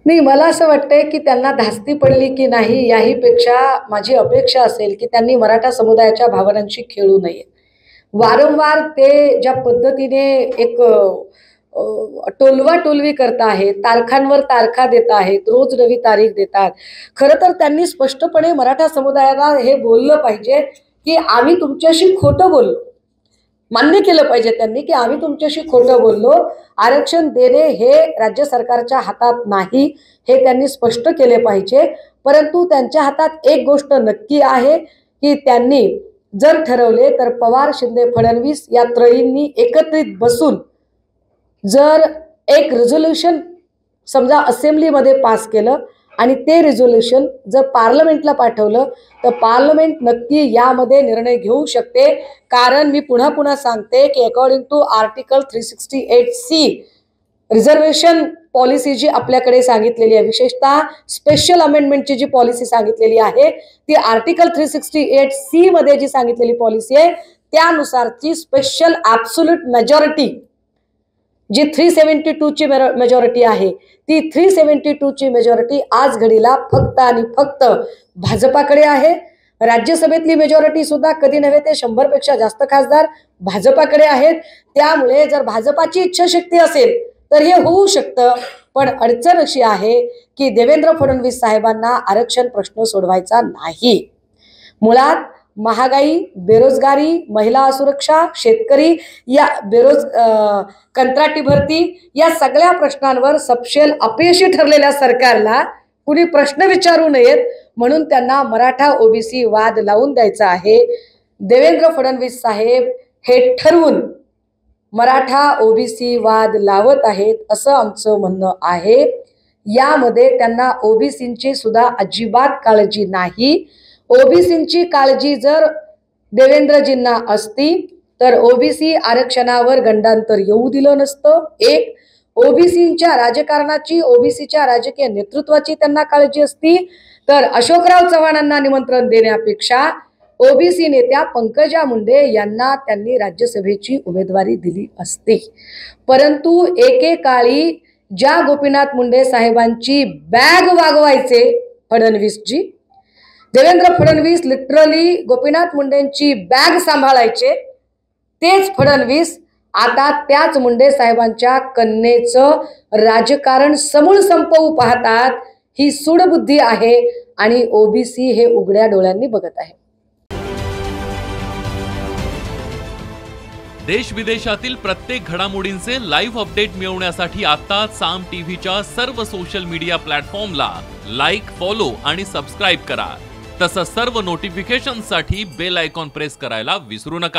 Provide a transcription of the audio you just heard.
नाही, मला असं वाटतंय की त्यांना धास्ती पडली की नाही याही पेक्षा माझी अपेक्षा असेल की त्यांनी मराठा समुदायाच्या भावनांशी खेळू नये. वारंवार ते ज्या पद्धतीने एक टोलवाटोलवी करत आहेत, तारखांवर तारखा देत आहेत, रोज नवी तारीख देतात. खरं तर त्यांनी स्पष्टपणे मराठा समुदायाला हे बोललं पाहिजे की आम्ही तुमच्याशी खोटं बोललो. मान्य केलं पाहिजे त्यांनी की आम्ही तुमच्याशी खोटं बोललो. आरक्षण देणे हे राज्य सरकारच्या हातात नाही, हे त्यांनी स्पष्ट केले पाहिजे. परंतु त्यांच्या हातात एक गोष्ट नक्की आहे की त्यांनी जर ठरवले तर पवार, शिंदे, फडणवीस या त्रयींनी एकत्रित बसून जर एक रिझोल्यूशन समजा असेंब्लीमध्ये पास केलं आणि ते रिझोल्यूशन जर पार्लमेंटला पाठवलं तर पार्लमेंट नक्की यामध्ये निर्णय घेऊ शकते. कारण मी पुन्हा पुन्हा सांगते की according to article 368C reservation policy जी आपल्याकडे सांगितलेली आहे, विशेषतः स्पेशल अमेंडमेंटची जी पॉलिसी सांगितलेली आहे ती आर्टिकल 368C मध्ये जी सांगितलेली पॉलिसी आहे त्यानुसारची स्पेशल ॲब्सोल्यूट मेजॉरिटी जी 372 ची मेजॉरिटी आहे ती 372 ची मेजॉरिटी आज घडीला फक्त आणि फक्त भाजपाकडे आहे. राज्यसभेतली मेजॉरिटी सुद्धा कधी नव्हे ते 100 पेक्षा जास्त खासदार भाजपाकडे आहेत. त्यामुळे जर भाजपाची इच्छाशक्ती असेल तर हे होऊ शकतं. पण अडचण अशी आहे की देवेंद्र फडणवीस साहेबांना आरक्षण प्रश्न सोडवायचा नाही. मुळात महागाई, बेरोजगारी, महिला असुरक्षा, शेतकरी या कंत्राटी भरती या सगळ्या प्रश्नांवर सपशेल अपयशी ठरलेल्या सरकारला कुणी प्रश्न विचारू नयेत म्हणून त्यांना मराठा ओबीसी वाद लावून द्यायचा आहे. देवेंद्र फडणवीस साहेब हे ठरवून मराठा ओबीसी वाद लावत आहेत असं आमचं म्हणणं आहे. यामध्ये त्यांना ओबीसींची सुद्धा अजिबात काळजी नाही. ओबीसींची काळजी जर देवेंद्रजींना असती तर ओबीसी आरक्षणावर गंडांतर येऊ दिलं नसतं. एक, ओबीसींच्या राजकारणाची, ओबीसीच्या राजकीय नेतृत्वाची त्यांना काळजी असती तर अशोकराव चव्हाणांना निमंत्रण देण्यापेक्षा ओबीसी नेत्या पंकजा मुंडे यांना त्यांनी राज्यसभेची उमेदवारी दिली असती. परंतु एकेकाळी ज्या गोपीनाथ मुंडे साहेबांची बॅग वागवायचे फडणवीसजी, देवेंद्र फडणवीस लिटरली गोपीनाथ मुंडेंची बॅग सांभाळायचे, तेच फडणवीस आता त्याच मुंडे साहेबांच्या कन्येचं राजकारण समूळ संपवू पाहतात. ही सूडबुद्धी आहे आणि ओबीसी हे उघड्या डोळ्यांनी बघत आहे. देश विदेशातील प्रत्येक घडामोडींचे लाईव्ह अपडेट मिळवण्यासाठी आता साम टीव्हीच्या सर्व सोशल मीडिया प्लॅटफॉर्मला लाईक, फॉलो आणि सबस्क्राईब करा. तसंच सर्व नोटिफिकेशनसाठी बेल आयकॉन प्रेस करायला विसरू नका.